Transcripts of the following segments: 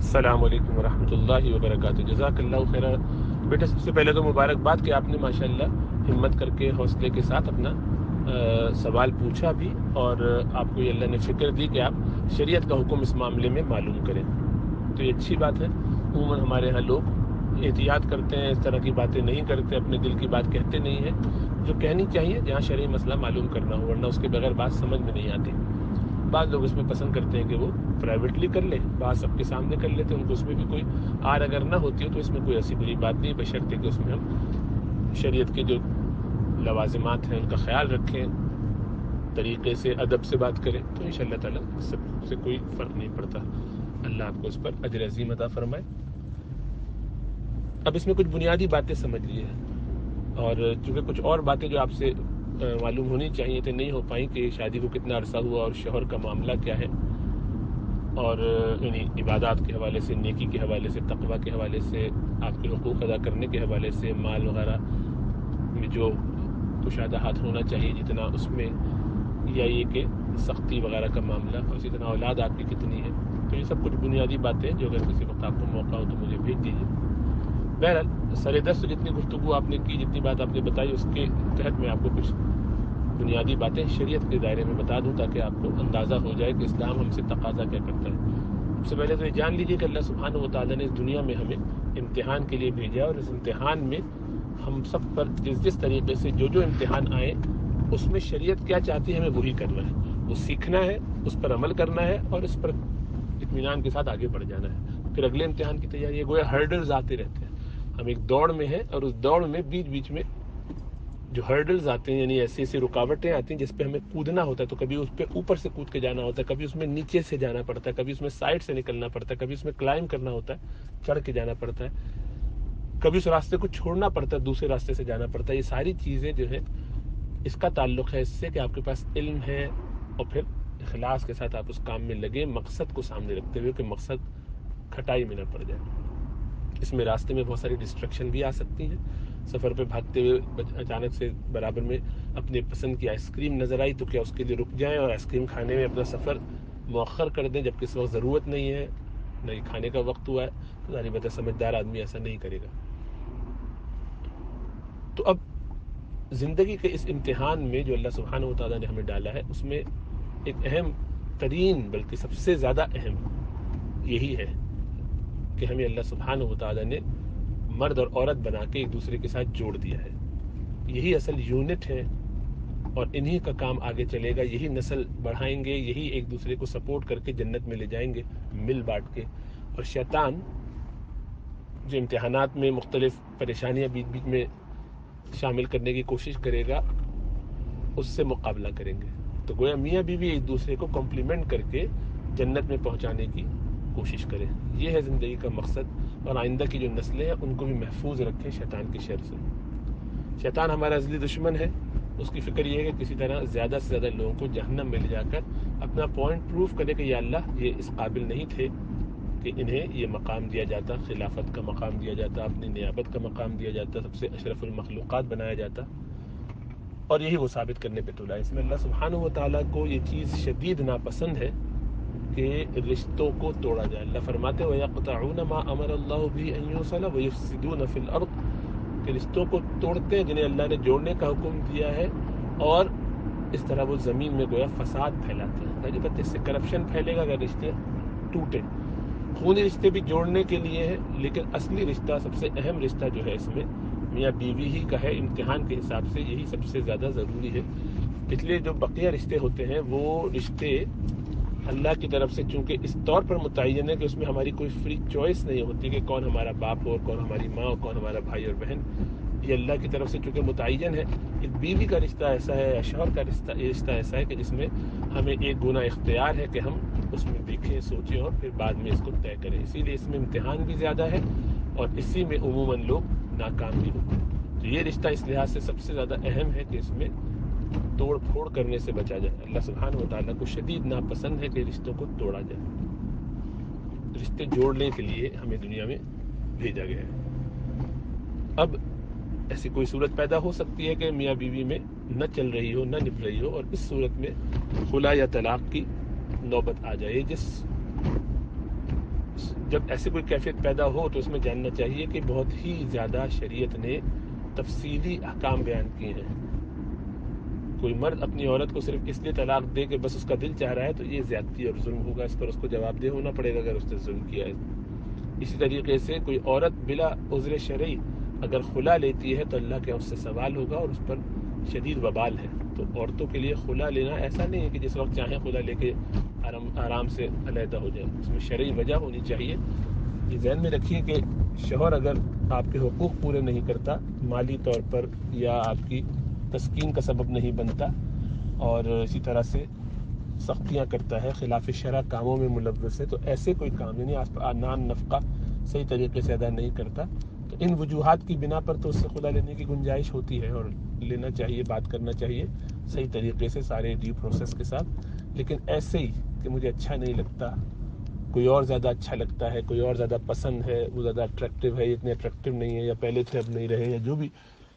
السلام علیکم ورحمۃ اللہ وبرکاتہ. جزاک اللہ خیر. بیٹا سب سے پہلے تو مبارکباد کہ آپ نے ماشاءاللہ ہمت کر کے حوصلے کے ساتھ اپنا سوال پوچھا بھی، اور آپ کو یہ اللہ نے فکر دی کہ آپ شریعت کا حکم اس معاملے میں معلوم کریں. تو یہ اچھی بات ہے. عموماً ہمارے یہاں لوگ احتیاط کرتے ہیں، اس طرح کی باتیں نہیں کرتے، اپنے دل کی بات کہتے نہیں ہیں جو کہنی چاہیے جہاں شرعی مسئلہ معلوم کرنا ہو، ورنہ اس کے بغیر بات سمجھ میں نہیں آتی. بعض لوگ اس میں پسند کرتے ہیں کہ وہ پرائیویٹلی کر لیں، بعض سب کے سامنے کر لیتے ہیں، ان کو اس میں بھی کوئی آر اگر نہ ہوتی ہو تو اس میں کوئی ایسی بری بات نہیں، بشرطے کہ اس میں ہم شریعت کے جو لوازمات ہیں ان کا خیال رکھیں، طریقے سے ادب سے بات کریں، تو انشاءاللہ تعالیٰ سب سے کوئی فرق نہیں پڑتا. اللہ آپ کو اس پر اجر عظیم عطا فرمائے. اب اس میں کچھ بنیادی باتیں سمجھ لیے، اور چونکہ کچھ اور باتیں جو آپ سے معلوم ہونی چاہیے تھے نہیں ہو پائیں کہ شادی کو کتنا عرصہ ہوا اور شوہر کا معاملہ کیا ہے، اور یعنی عبادات کے حوالے سے، نیکی کے حوالے سے، تقوی کے حوالے سے، آپ کے حقوق ادا کرنے کے حوالے سے، مال وغیرہ میں جو کشادہ ہونا چاہیے جتنا اس میں، یا یہ کہ سختی وغیرہ کا معاملہ، اور اسی طرح اولاد آپ کی کتنی ہے. تو یہ سب کچھ بنیادی باتیں جو اگر کسی وقت آپ کو موقع ہو تو مجھے بھیج دیجیے. بہرحال سر دست جتنی گفتگو آپ نے کی، جتنی بات آپ نے بتائی، اس کے تحت میں آپ کو کچھ بنیادی باتیں شریعت کے دائرے میں بتا دوں تاکہ آپ کو اندازہ ہو جائے کہ اسلام ہم سے تقاضا کیا کرتا ہے. سب سے پہلے تو یہ جان لیجیے کہ اللہ سبحانہ و تعالیٰ نے اس دنیا میں ہمیں امتحان کے لیے بھیجا، اور اس امتحان میں ہم سب پر جس طریقے سے جو امتحان آئے اس میں شریعت کیا چاہتی ہے ہمیں وہی کرنا ہے، وہ سیکھنا ہے، اس پر عمل کرنا ہے، اور اس پر اطمینان کے ساتھ آگے بڑھ جانا ہے. پھر اگلے امتحان کی تیاری ہے. گویا ہرڈلز آتے رہتے ہیں. ہم ایک دوڑ میں ہیں، اور اس دوڑ میں بیچ بیچ میں جو ہرڈلز آتے ہیں، یعنی ایسی ایسی رکاوٹیں آتی ہیں جس پہ ہمیں کودنا ہوتا ہے، تو کبھی اس پہ اوپر سے کود کے جانا ہوتا ہے، کبھی اس میں نیچے سے جانا پڑتا ہے، کبھی اس میں سائڈ سے نکلنا پڑتا ہے، کبھی اس میں کلائم کرنا ہوتا ہے، چڑھ کے جانا پڑتا ہے، کبھی اس راستے کو چھوڑنا پڑتا ہے، دوسرے راستے سے جانا پڑتا ہے. یہ ساری چیزیں جو ہے اس کا تعلق ہے اس سے کہ آپ کے پاس علم ہے، اور پھر اخلاص کے ساتھ آپ اس کام میں لگے، مقصد کو سامنے رکھتے ہوئے کہ مقصد کھٹائی میں نہ پڑ جائے. اس میں راستے میں بہت ساری ڈسٹریکشن بھی آ سکتی ہیں. سفر پہ بھاگتے ہوئے اچانک سے برابر میں اپنے پسند کی آئس کریم نظر آئی تو کیا اس کے لیے رک جائیں اور آئس کریم کھانے میں اپنا سفر مؤخر کر دیں جبکہ اس وقت ضرورت نہیں ہے، نہ ہی کھانے کا وقت ہوا ہے؟ تو ظاہر بات ہے سمجھدار آدمی ایسا نہیں کرے گا. تو اب زندگی کے اس امتحان میں جو اللہ سبحانہ و تعالیٰ نے ہمیں ڈالا ہے، اس میں ایک اہم ترین، بلکہ سب سے زیادہ اہم یہی ہے کہ ہمیں اللہ سبحانہ و تعالیٰ نے مرد اور عورت بنا کے ایک دوسرے کے ساتھ جوڑ دیا ہے. یہی اصل یونٹ ہے، اور انہی کا کام آگے چلے گا. یہی نسل بڑھائیں گے، یہی ایک دوسرے کو سپورٹ کر کے جنت میں لے جائیں گے مل بانٹ کے. اور شیطان جو امتحانات میں مختلف پریشانیاں بیچ بیچ میں شامل کرنے کی کوشش کرے گا، اس سے مقابلہ کریں گے. تو گویا میاں بیوی ایک دوسرے کو کمپلیمنٹ کر کے جنت میں پہنچانے کی کوشش کریں. یہ ہے زندگی کا مقصد. اور آئندہ کی جو نسلیں ہیں ان کو بھی محفوظ رکھیں شیطان کی شر سے. شیطان ہمارا ازلی دشمن ہے. اس کی فکر یہ ہے کہ کسی طرح زیادہ سے زیادہ لوگوں کو جہنم میں لے جا کر اپنا پوائنٹ پروف کرے کہ یا اللہ یہ اس قابل نہیں تھے کہ انہیں یہ مقام دیا جاتا، خلافت کا مقام دیا جاتا، اپنی نیابت کا مقام دیا جاتا، سب سے اشرف المخلوقات بنایا جاتا. اور یہی وہ ثابت کرنے پہ تلا. اس میں اللہ سبحانہ و تعالیٰ کو یہ چیز شدید ناپسند ہے کہ رشتوں کو توڑا جائے. اللہ فرماتے ہیں وَيَقْطَعُونَ مَا أَمَرَ اللَّهُ بِهِ أَن يُوصَلَ وَيُفْسِدُونَ فِي الْأَرْضِ، کہ رشتوں کو توڑتے ہیں جنہیں اللہ نے جوڑنے کا حکم دیا ہے، اور اس طرح وہ زمین میں گویا فساد پھیلاتے ہیں. اس سے کرپشن پھیلے گا اگر رشتے ٹوٹے. خونی رشتے بھی جوڑنے کے لیے ہیں، لیکن اصلی رشتہ، سب سے اہم رشتہ جو ہے اس میں میاں بیوی ہی کا ہے. امتحان کے حساب سے یہی سب سے زیادہ ضروری ہے. اس لیے جو بقیہ رشتے ہوتے ہیں وہ رشتے اللہ کی طرف سے چونکہ اس طور پر متعین ہے کہ اس میں ہماری کوئی فری چوائس نہیں ہوتی کہ کون ہمارا باپ ہو اور کون ہماری ماں اور کون ہمارا بھائی اور بہن. یہ اللہ کی طرف سے چونکہ متعین ہے. ایک بیوی کا رشتہ ایسا ہے یا شوہر کا رشتہ ایسا ہے کہ جس میں ہمیں ایک گنا اختیار ہے کہ ہم اس میں دیکھیں، سوچیں اور پھر بعد میں اس کو طے کریں. اسی لیے اس میں امتحان بھی زیادہ ہے اور اسی میں عموماً لوگ ناکام بھی ہوتے ہیں. تو یہ رشتہ اس لحاظ سے سب سے زیادہ اہم ہے کہ اس میں توڑ پھوڑ کرنے سے بچا جائے. اللہ سبحانہ و تعالیٰ کو شدید ناپسند ہے کہ رشتوں کو توڑا جائے. رشتے جوڑنے کے لیے ہمیں دنیا میں بھیجا گیا ہے. اب ایسی کوئی صورت پیدا ہو سکتی ہے کہ میاں بیوی میں نہ چل رہی ہو، نہ نبھ رہی ہو، اور اس صورت میں خلا یا طلاق کی نوبت آ جائے. جس جب ایسی کوئی کیفیت پیدا ہو تو اس میں جاننا چاہیے کہ بہت ہی زیادہ شریعت نے تفصیلی احکام بیان کیے ہیں. کوئی مرد اپنی عورت کو صرف اس لیے طلاق دے کہ بس اس کا دل چاہ رہا ہے تو یہ زیادتی اور ظلم ہوگا، اس پر اس کو جواب دہ ہونا پڑے گا اگر اس نے ظلم کیا ہے. اسی طریقے سے کوئی عورت بلا عذر شرعی اگر خلا لیتی ہے تو اللہ کے اس سے سوال ہوگا اور اس پر شدید وبال ہے. تو عورتوں کے لیے خلا لینا ایسا نہیں ہے کہ جس وقت چاہیں خلا لے کے آرام سے علیحدہ ہو جائے، اس میں شرعی وجہ ہونی چاہیے. یہ ذہن میں رکھیے کہ شوہر اگر آپ کے حقوق پورے نہیں کرتا مالی طور پر یا آپ کی تسکین کا سبب نہیں بنتا اور اسی طرح سے سختیاں کرتا ہے، خلاف شرع کاموں میں ملوث ہے، تو ایسے کوئی کام یعنی نان نفقہ صحیح طریقے سے ادا نہیں کرتا تو ان وجوہات کی بنا پر تو اس سے خلا لینے کی گنجائش ہوتی ہے اور لینا چاہیے، بات کرنا چاہیے صحیح طریقے سے سارے ڈیو پروسیس کے ساتھ. لیکن ایسے ہی کہ مجھے اچھا نہیں لگتا، کوئی اور زیادہ اچھا لگتا ہے، کوئی اور زیادہ پسند ہے، وہ زیادہ اٹریکٹیو ہے، اتنے اٹریکٹیو نہیں ہے، یا پہلے تھے اب نہیں رہے، یا جو بھی،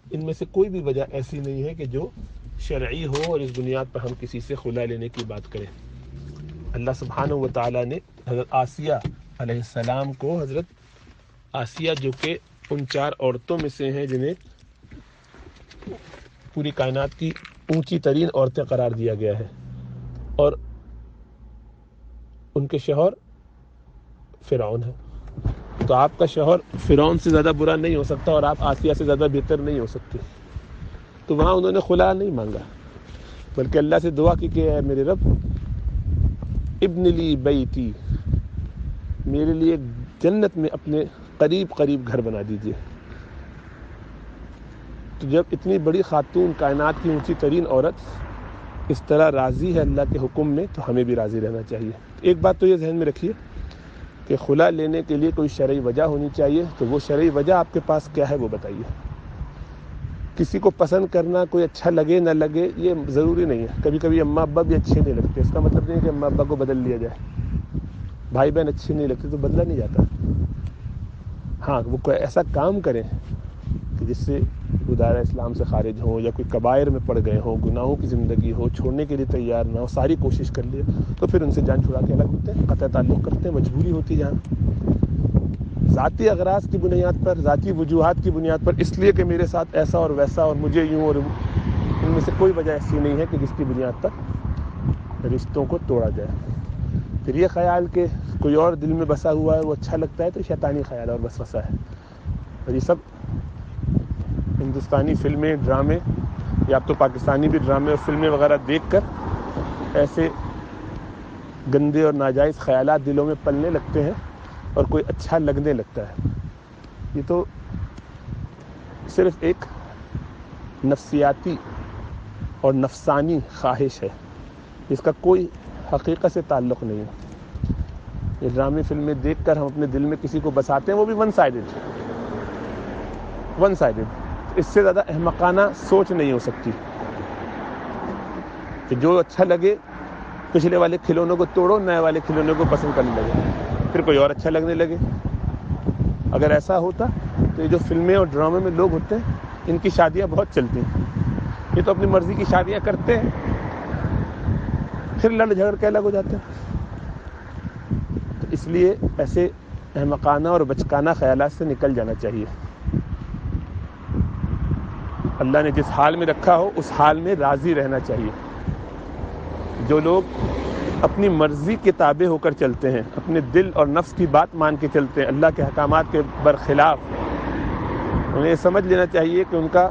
ان میں سے کوئی بھی وجہ ایسی نہیں ہے کہ جو شرعی ہو اور اس بنیاد پر ہم کسی سے خلا لینے کی بات کریں. اللہ سبحانہ و تعالیٰ نے حضرت آسیہ علیہ السلام کو، حضرت آسیہ جو کہ ان 4 عورتوں میں سے ہیں جنہیں پوری کائنات کی اونچی ترین عورتیں قرار دیا گیا ہے، اور ان کے شوہر فرعون ہے، تو آپ کا شوہر فرعون سے زیادہ برا نہیں ہو سکتا اور آپ آسیہ سے زیادہ بہتر نہیں ہو سکتے. تو وہاں انہوں نے خلا نہیں مانگا بلکہ اللہ سے دعا کی کہ اے میرے رب ابن لی بیتی، میرے لیے جنت میں اپنے قریب گھر بنا دیجیے. تو جب اتنی بڑی خاتون، کائنات کی اونچی ترین عورت اس طرح راضی ہے اللہ کے حکم میں تو ہمیں بھی راضی رہنا چاہیے. ایک بات تو یہ ذہن میں رکھیے کہ خلا لینے کے لیے کوئی شرعی وجہ ہونی چاہیے، تو وہ شرعی وجہ آپ کے پاس کیا ہے وہ بتائیے. کسی کو پسند کرنا، کوئی اچھا لگے نہ لگے، یہ ضروری نہیں ہے. کبھی کبھی اماں ابا بھی اچھے نہیں لگتے، اس کا مطلب نہیں ہے کہ اماں ابا کو بدل لیا جائے. بھائی بہن اچھے نہیں لگتے تو بدلا نہیں جاتا. ہاں، وہ کوئی ایسا کام کریں کہ جس سے وہ دائرہ اسلام سے خارج ہوں، یا کوئی کبائر میں پڑ گئے ہوں، گناہوں کی زندگی ہو، چھوڑنے کے لیے تیار نہ ہو، ساری کوشش کر لیے، تو پھر ان سے جان چھڑا کے الگ ہوتے ہیں، قطع تعلق کرتے ہیں. مجبوری ہوتی ہے جہاں ذاتی اغراض کی بنیاد پر، ذاتی وجوہات کی بنیاد پر، اس لیے کہ میرے ساتھ ایسا اور ویسا اور مجھے یوں، اور ان میں سے کوئی وجہ ایسی نہیں ہے کہ جس کی بنیاد پر رشتوں کو توڑا جائے. پھر یہ خیال کہ کوئی اور دل میں بسا ہوا ہے وہ اچھا لگتا ہے تو شیطانی خیال اور وسوسہ ہے. اور یہ سب ہندوستانی فلمیں، ڈرامے، یا اب تو پاکستانی بھی ڈرامے اور فلمیں وغیرہ دیکھ کر ایسے گندے اور ناجائز خیالات دلوں میں پلنے لگتے ہیں اور کوئی اچھا لگنے لگتا ہے. یہ تو صرف ایک نفسیاتی اور نفسانی خواہش ہے، اس کا کوئی حقیقت سے تعلق نہیں ہے. یہ ڈرامے فلمیں دیکھ کر ہم اپنے دل میں کسی کو بساتے ہیں، وہ بھی ون سائیڈڈ. اس سے زیادہ احمقانہ سوچ نہیں ہو سکتی کہ جو اچھا لگے پچھلے والے کھلونوں کو توڑو، نئے والے کھلونے کو پسند کرنے لگے، پھر کوئی اور اچھا لگنے لگے. اگر ایسا ہوتا تو یہ جو فلمیں اور ڈرامے میں لوگ ہوتے ہیں ان کی شادیاں بہت چلتی ہیں. یہ تو اپنی مرضی کی شادیاں کرتے ہیں، پھر لڑ جھگڑ کے الگ ہو جاتے ہیں. تو اس لیے ایسے احمقانہ اور بچکانہ خیالات سے نکل جانا چاہیے. اللہ نے جس حال میں رکھا ہو اس حال میں راضی رہنا چاہیے. جو لوگ اپنی مرضی کے تابع ہو کر چلتے ہیں، اپنے دل اور نفس کی بات مان کے چلتے ہیں اللہ کے احکامات کے برخلاف، انہیں سمجھ لینا چاہیے کہ ان کا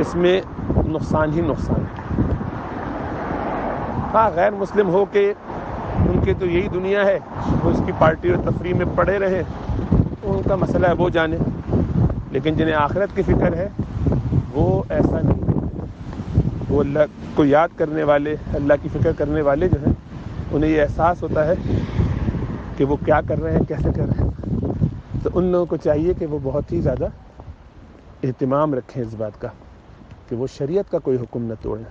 اس میں نقصان ہی نقصان ہے. ہاں، غیر مسلم ہو کے ان کے تو یہی دنیا ہے، وہ اس کی پارٹی اور تفریح میں پڑے رہے، ان کا مسئلہ ہے، وہ جانے. لیکن جنہیں آخرت کی فکر ہے وہ ایسا نہیں ہے. وہ اللہ کو یاد کرنے والے، اللہ کی فکر کرنے والے جو ہیں، انہیں یہ احساس ہوتا ہے کہ وہ کیا کر رہے ہیں، کیسے کر رہے ہیں. تو ان لوگوں کو چاہیے کہ وہ بہت ہی زیادہ اہتمام رکھیں اس بات کا کہ وہ شریعت کا کوئی حکم نہ توڑیں.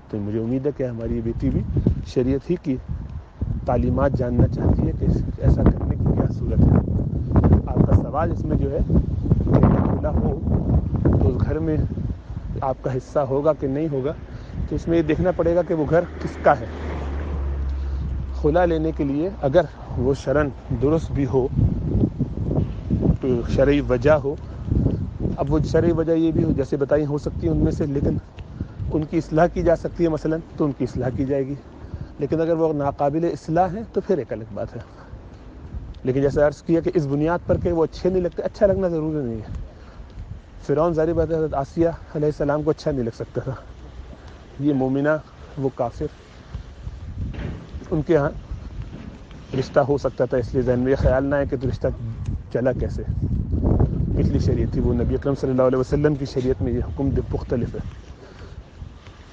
تو مجھے امید ہے کہ ہماری بیٹی بھی شریعت ہی کی تعلیمات جاننا چاہتی ہے کہ ایسا کرنے کی کیا صورت ہے. آپ کا سوال اس میں جو ہے کہ کھلا ہو تو اس گھر میں آپ کا حصہ ہوگا کہ نہیں ہوگا، تو اس میں یہ دیکھنا پڑے گا کہ وہ گھر کس کا ہے. خلا لینے کے لیے اگر وہ شرعن درست بھی ہو، شرعی وجہ ہو. اب وہ شرعی وجہ یہ بھی ہو جیسے بتائی ہو سکتی ہے ان میں سے، لیکن ان کی اصلاح کی جا سکتی ہے مثلا، تو ان کی اصلاح کی جائے گی. لیکن اگر وہ ناقابل اصلاح ہیں تو پھر ایک الگ بات ہے. لیکن جیسے عرض کیا کہ اس بنیاد پر کہ وہ اچھے نہیں لگتے، اچھا لگنا ضروری نہیں ہے. فرعون ظاہر بات ہے حضرت آسیہ علیہ السلام کو اچھا نہیں لگ سکتا تھا، یہ مومنہ وہ کافر، ان کے ہاں رشتہ ہو سکتا تھا. اس لیے ذہن میں یہ خیال نہ ہے کہ تو رشتہ چلا کیسے. پچھلی شریعت تھی، وہ نبی اکرم صلی اللہ علیہ وسلم کی شریعت میں یہ حکم مختلف ہے.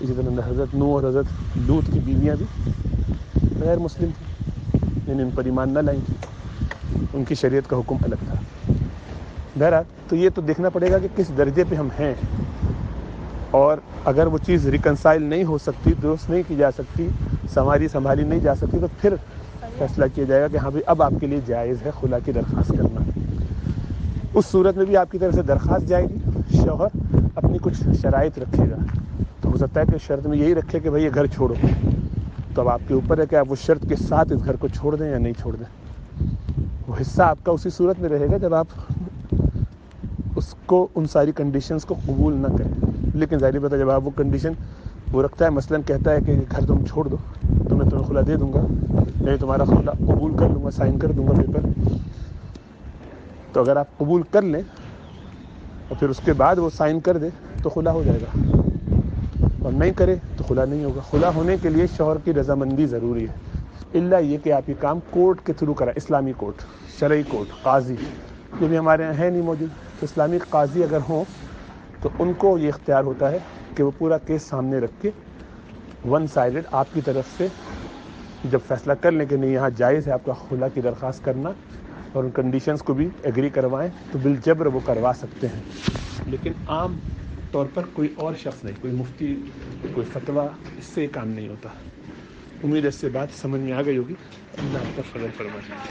اسی طرح حضرت نوح اور حضرت لوط کی بیویاں بھی غیر مسلم تھیں، یعنی ان پر ایمان نہ لائیں تھیں، ان کی شریعت کا حکم الگ تھا. بہرحال تو یہ تو دیکھنا پڑے گا کہ کس درجے پہ ہم ہیں، اور اگر وہ چیز ریکنسائل نہیں ہو سکتی، درست نہیں کی جا سکتی، سنبھالی نہیں جا سکتی، تو پھر فیصلہ کیا جائے گا کہ ہاں بھی اب آپ کے لیے جائز ہے خلا کی درخواست کرنا. اس صورت میں بھی آپ کی طرف سے درخواست جائے گی، شوہر اپنی کچھ شرائط رکھے گا. تو ہو سکتا ہے کہ شرط میں یہی رکھے کہ بھائی یہ گھر چھوڑو، تو اب آپ کے اوپر ہے کہ آپ اس شرط کے ساتھ اس گھر کو چھوڑ دیں یا نہیں چھوڑ دیں. وہ حصہ آپ کا اسی صورت میں رہے گا جب آپ اس کو ان ساری کنڈیشنز کو قبول نہ کریں. لیکن ظاہر بات ہے جب آپ وہ کنڈیشن وہ رکھتا ہے، مثلا کہتا ہے کہ گھر تم چھوڑ دو تو میں تمہیں خلا دے دوں گا، نہیں تمہارا خلا قبول کر لوں گا، سائن کر دوں گا پیپر. تو اگر آپ قبول کر لیں اور پھر اس کے بعد وہ سائن کر دے تو خلا ہو جائے گا، اور نہیں کرے تو خلا نہیں ہوگا. خلا ہونے کے لیے شوہر کی رضامندی ضروری ہے، الا یہ کہ آپ یہ کام کورٹ کے تھرو کریں، اسلامی کورٹ، شرعی کورٹ، قاضی، جو بھی ہمارے یہاں ہے نہیں موجود. تو اسلامی قاضی اگر ہوں تو ان کو یہ اختیار ہوتا ہے کہ وہ پورا کیس سامنے رکھ کے ون سائیڈڈ آپ کی طرف سے جب فیصلہ کر لیں کہ نہیں یہاں جائز ہے آپ کا خلا کی درخواست کرنا، اور ان کنڈیشنز کو بھی ایگری کروائیں، تو بالجبر وہ کروا سکتے ہیں. لیکن عام طور پر کوئی اور شخص نہیں، کوئی مفتی، کوئی فتویٰ، اس سے کام نہیں ہوتا. امید ہے اس سے بات سمجھ میں آ گئی ہوگی. اللہ آپ کا فضل فرمائے.